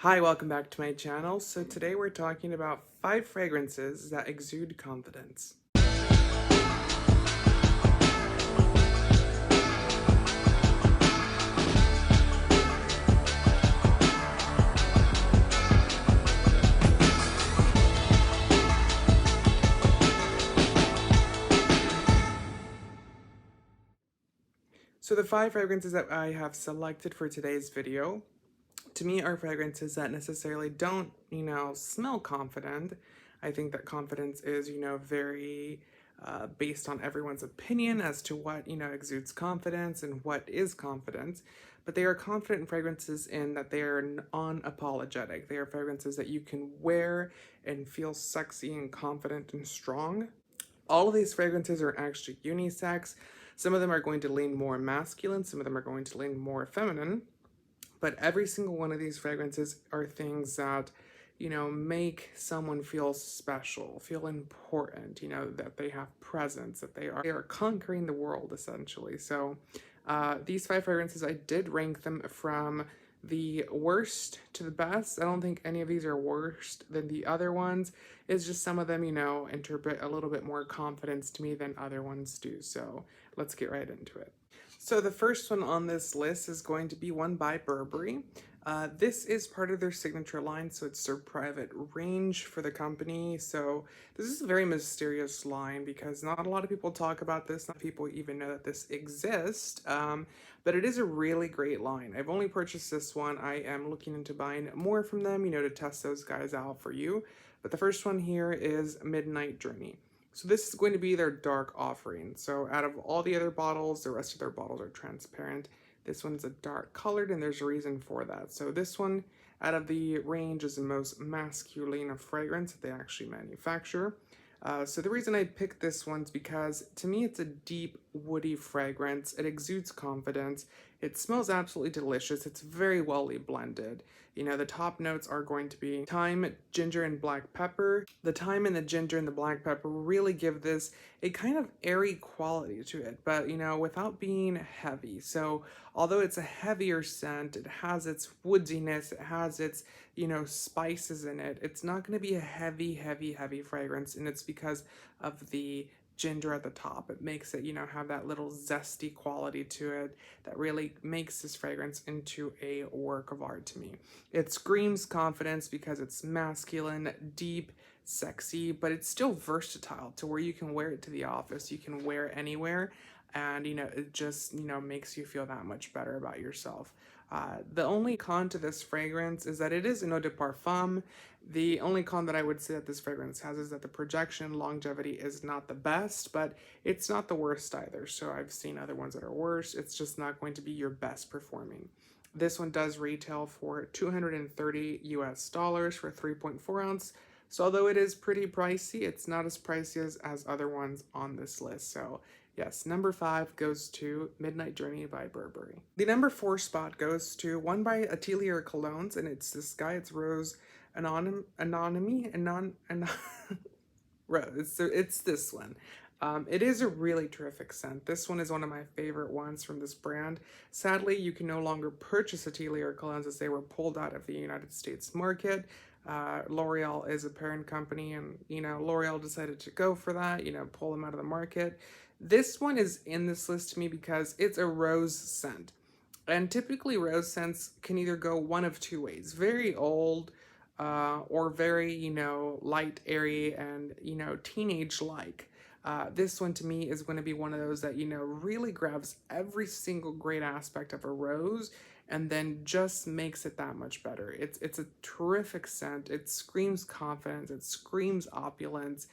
Hi, welcome back to my channel. So today we're talking about 5 fragrances that exude confidence. So the 5 fragrances that I have selected for today's video, to me, are fragrances that necessarily don't, smell confident. I think that confidence is, very based on everyone's opinion as to what, exudes confidence and what is confidence. But they are confident fragrances in that they are unapologetic. They are fragrances that you can wear and feel sexy and confident and strong. All of these fragrances are actually unisex. Some of them are going to lean more masculine, some of them are going to lean more feminine. But every single one of these fragrances are things that, make someone feel special, feel important, that they have presence, that they are conquering the world essentially. So these 5 fragrances, I did rank them from the worst to the best. I don't think any of these are worse than the other ones. It's just some of them, interpret a little bit more confidence to me than other ones do. So let's get right into it. So the first one on this list is going to be one by Burberry. This is part of their signature line, so it's their private range for the company. So this is a very mysterious line because not a lot of people talk about this, not people even know that this exists, but it is a really great line. I've only purchased this one. I am looking into buying more from them, to test those guys out for you. But the first one here is Midnight Journey. So this is going to be their dark offering. So out of all the other bottles, the rest of their bottles are transparent. This one's a dark colored and there's a reason for that. So this one out of the range is the most masculine fragrance that they actually manufacture. So the reason I picked this one's because to me it's a deep woody fragrance. It exudes confidence. It smells absolutely delicious. It's very well blended. The top notes are going to be thyme, ginger, and black pepper. The thyme and the ginger and the black pepper really give this a kind of airy quality to it, but without being heavy. So although it's a heavier scent, it has its woodiness, it has its, spices in it. It's not going to be a heavy fragrance, and it's because of the ginger at the top. It makes it, have that little zesty quality to it that really makes this fragrance into a work of art to me. It screams confidence because it's masculine, deep, sexy, but it's still versatile to where you can wear it to the office, you can wear it anywhere, and it just makes you feel that much better about yourself. The only con to this fragrance is that it is an eau de parfum. The only con that I would say that this fragrance has is that the projection longevity is not the best, but it's not the worst either. So I've seen other ones that are worse. It's just not going to be your best performing. This one does retail for $230 US for 3.4 ounce. So although it is pretty pricey, it's not as pricey as other ones on this list. So yes, number 5 goes to Midnight Journey by Burberry. The number 4 spot goes to one by Atelier Colognes, and it's this guy. It's Rose Rose. So it's this one. It is a really terrific scent. This one is one of my favorite ones from this brand. Sadly, you can no longer purchase Atelier Colognes as they were pulled out of the United States market. L'Oreal is a parent company, and L'Oreal decided to go for that, pull them out of the market. This one is in this list to me because it's a rose scent. And typically rose scents can either go one of two ways. Very old, or very, light, airy, and, teenage-like. This one to me is going to be one of those that, really grabs every single great aspect of a rose and then just makes it that much better. It's a terrific scent. It screams confidence. It screams opulence.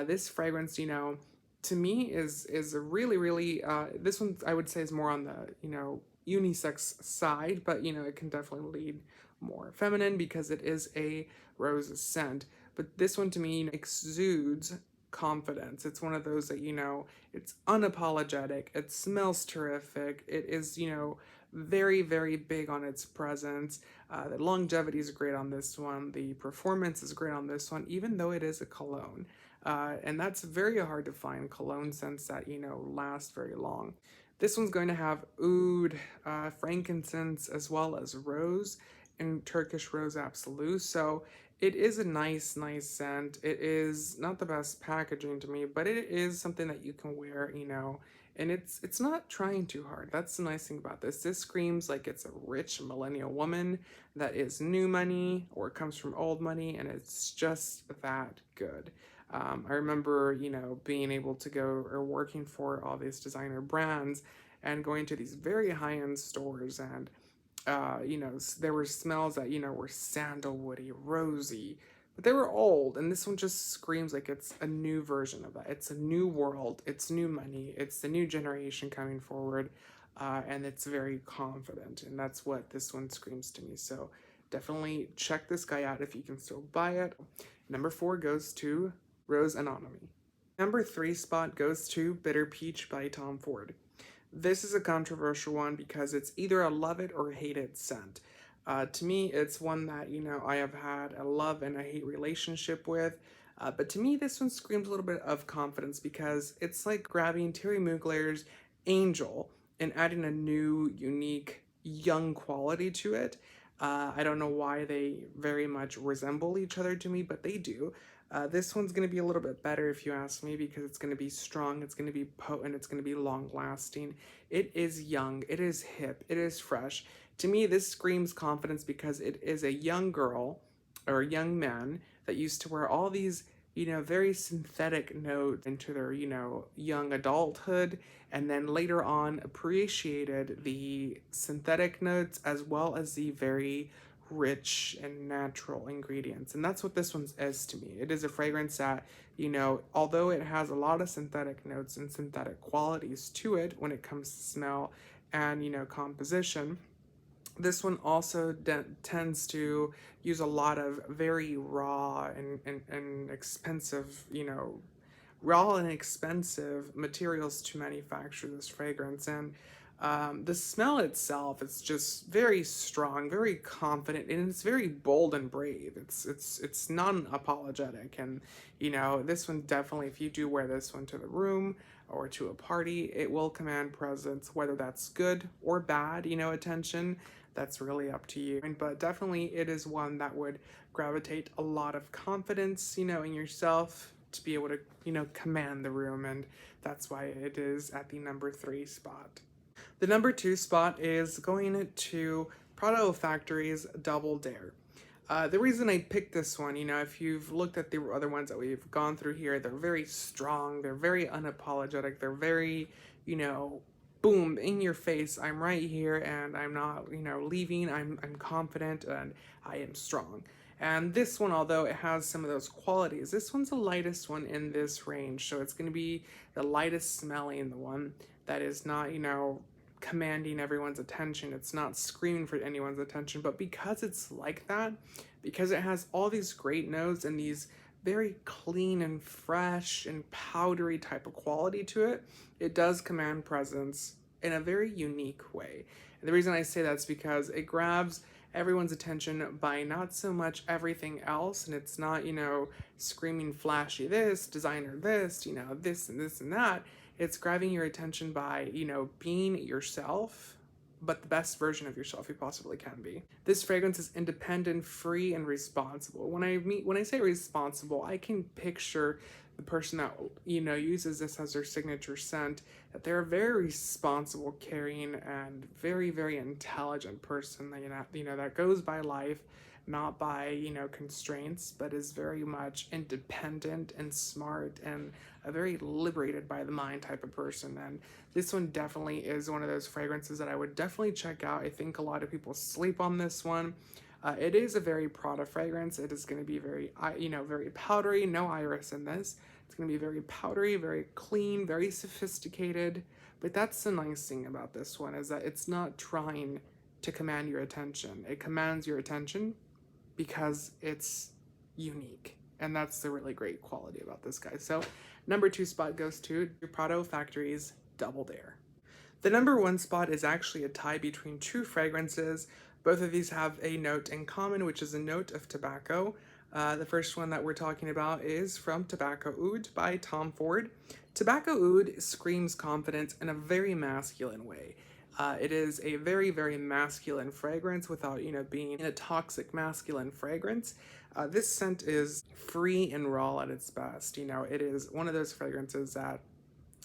This fragrance, to me is a really, this one I would say is more on the, unisex side, but, it can definitely lead more feminine because it is a rose scent. But this one to me exudes confidence. It's one of those that, it's unapologetic. It smells terrific. It is, very big on its presence. The longevity is great on this one. The performance is great on this one, even though it is a cologne. And that's very hard to find cologne scents that, last very long. This one's going to have oud, frankincense, as well as rose. in Turkish Rose Absolute. So it is a nice scent. It is not the best packaging to me, but it is something that you can wear, and it's not trying too hard. That's the nice thing about this. This screams like it's a rich millennial woman that is new money or comes from old money, and it's just that good. I remember, being able to go or working for all these designer brands and going to these very high-end stores, and there were smells that, were sandalwoody, rosy, but they were old. And this one just screams like it's a new version of that. It's a new world, it's new money, it's the new generation coming forward, and it's very confident. And that's what this one screams to me. So definitely check this guy out if you can still buy it. Number 4 goes to Rose Anatomy. Number 3 spot goes to Bitter Peach by Tom Ford. This is a controversial one because it's either a love it or hate it scent. To me, it's one that, I have had a love and a hate relationship with. But to me, this one screams a little bit of confidence because it's like grabbing Thierry Mugler's Angel and adding a new, unique, young quality to it. I don't know why they very much resemble each other to me, but they do. This one's going to be a little bit better if you ask me because it's going to be strong, it's going to be potent, it's going to be long lasting. It is young, it is hip, it is fresh. To me, this screams confidence because it is a young girl or a young man that used to wear all these, very synthetic notes into their, young adulthood, and then later on appreciated the synthetic notes as well as the very rich and natural ingredients. And that's what this one is to me. It is a fragrance that, although it has a lot of synthetic notes and synthetic qualities to it when it comes to smell and, composition, this one also tends to use a lot of very raw and expensive, raw and expensive materials to manufacture this fragrance. And the smell itself is just very strong, very confident, and it's very bold and brave. It's non-apologetic, and this one definitely, if you do wear this one to the room or to a party, it will command presence. Whether that's good or bad, attention, that's really up to you. But definitely, it is one that would gravitate a lot of confidence, in yourself to be able to, command the room, and that's why it is at the number 3 spot. The number 2 spot is going to Prada Ofactories Double Dare. The reason I picked this one, if you've looked at the other ones that we've gone through here, they're very strong, they're very unapologetic, they're very, boom, in your face, I'm right here and I'm not, leaving, I'm confident and I am strong. And this one, although it has some of those qualities, this one's the lightest one in this range. So it's going to be the lightest smelling, the one that is not, commanding everyone's attention. It's not screaming for anyone's attention, but because it's like that, because it has all these great notes and these very clean and fresh and powdery type of quality to it, it does command presence in a very unique way. And the reason I say that's because it grabs everyone's attention by not so much everything else, and it's not, screaming flashy this, designer this, this and this and that. It's grabbing your attention by, being yourself, but the best version of yourself you possibly can be. This fragrance is independent, free, and responsible. When I say responsible, I can picture the person that, uses this as their signature scent, that they're a very responsible, caring, and very, very intelligent person that, that goes by life not by, constraints, but is very much independent and smart and a very liberated by the mind type of person. And this one definitely is one of those fragrances that I would definitely check out. I think a lot of people sleep on this one. It is a very Prada fragrance. It is going to be very, very powdery, no iris in this. It's going to be very powdery, very clean, very sophisticated. But that's the nice thing about this one, is that it's not trying to command your attention. It commands your attention because it's unique. And that's the really great quality about this guy. So number 2 spot goes to Prada Ofactories Double Dare. The number 1 spot is actually a tie between 2 fragrances. Both of these have a note in common, which is a note of tobacco. The first one that we're talking about is from Tobacco Oud by Tom Ford. Tobacco Oud screams confidence in a very masculine way. It is a very, very masculine fragrance without, being a toxic masculine fragrance. This scent is free and raw at its best. It is one of those fragrances that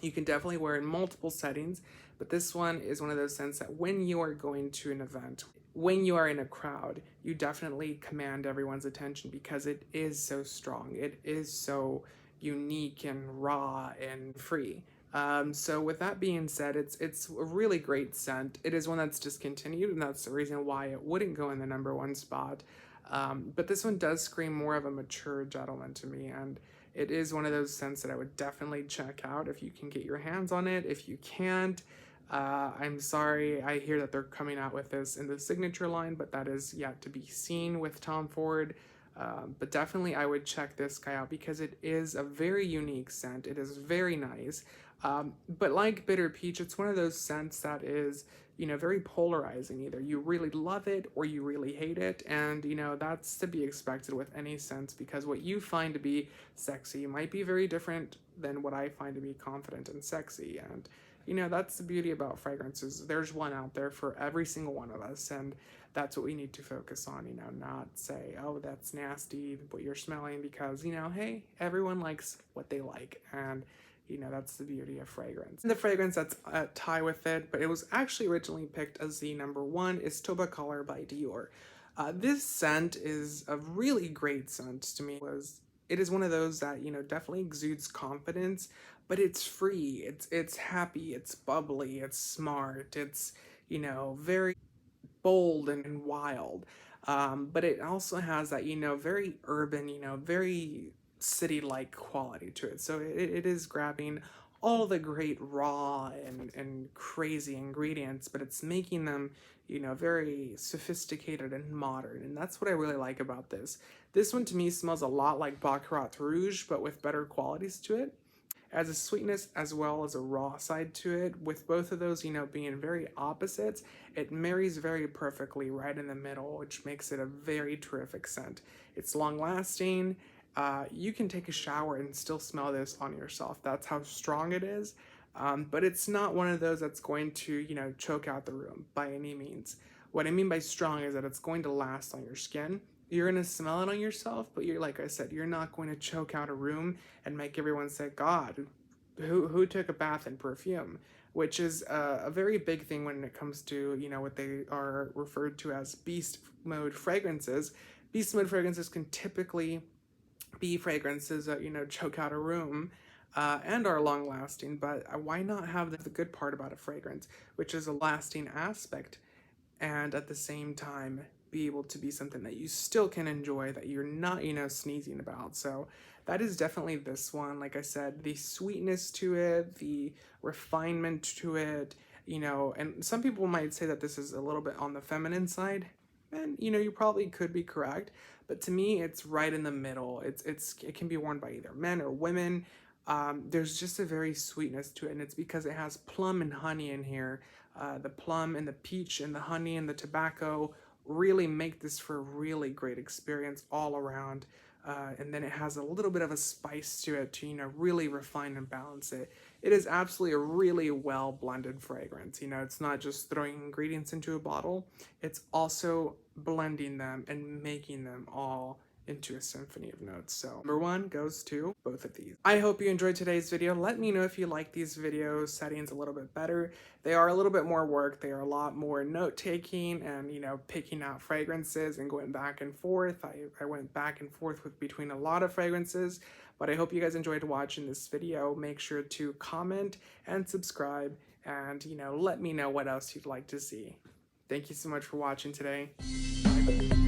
you can definitely wear in multiple settings, but this one is one of those scents that when you are going to an event, when you are in a crowd, you definitely command everyone's attention because it is so strong. It is so unique and raw and free. So with that being said, it's a really great scent. It is one that's discontinued, and that's the reason why it wouldn't go in the #1 spot. But this one does scream more of a mature gentleman to me, and it is one of those scents that I would definitely check out if you can get your hands on it. If you can't, I'm sorry, I hear that they're coming out with this in the signature line, but that is yet to be seen with Tom Ford. But definitely I would check this guy out because it is a very unique scent. It is very nice. But like Bitter Peach, it's one of those scents that is, very polarizing. Either you really love it or you really hate it. And, that's to be expected with any scent because what you find to be sexy might be very different than what I find to be confident and sexy. And, that's the beauty about fragrances. There's one out there for every single one of us. And that's what we need to focus on, not say, oh, that's nasty what you're smelling because, hey, everyone likes what they like. And that's the beauty of fragrance. And the fragrance that's a tie with it, but it was actually originally picked as the #1, is Tobacolor by Dior. This scent is a really great scent to me. It is one of those that, definitely exudes confidence, but it's free, it's happy, it's bubbly, it's smart, it's, very bold and wild. But it also has that, very urban, very city-like quality to it. So it is grabbing all the great raw and crazy ingredients, but it's making them, very sophisticated and modern. And that's what I really like about this. This one to me smells a lot like Baccarat Rouge, but with better qualities to it. As a sweetness as well as a raw side to it, with both of those, being very opposites, it marries very perfectly right in the middle, which makes it a very terrific scent. It's long lasting. You can take a shower and still smell this on yourself. That's how strong it is. But it's not one of those that's going to, choke out the room by any means. What I mean by strong is that it's going to last on your skin. You're going to smell it on yourself, but like I said, you're not going to choke out a room and make everyone say, God, who took a bath in perfume? Which is a very big thing when it comes to, what they are referred to as beast mode fragrances. Beast mode fragrances can typically be fragrances that, choke out a room and are long lasting, but why not have the good part about a fragrance, which is a lasting aspect, and at the same time be able to be something that you still can enjoy, that you're not, sneezing about. So that is definitely this one. Like I said, the sweetness to it, the refinement to it, and some people might say that this is a little bit on the feminine side, and you probably could be correct, but to me it's right in the middle. It can be worn by either men or women. There's just a very sweetness to it, and it's because it has plum and honey in here. The plum and the peach and the honey and the tobacco really make this for a really great experience all around. And then it has a little bit of a spice to it to, really refine and balance it. It is absolutely a really well blended fragrance. It's not just throwing ingredients into a bottle, it's also blending them and making them all into a symphony of notes. So #1 goes to both of these. I hope you enjoyed today's video. Let me know if you like these video settings a little bit better. They are a little bit more work. They are a lot more note-taking and, picking out fragrances and going back and forth. I went back and forth between a lot of fragrances, but I hope you guys enjoyed watching this video. Make sure to comment and subscribe and, let me know what else you'd like to see. Thank you so much for watching today. Bye.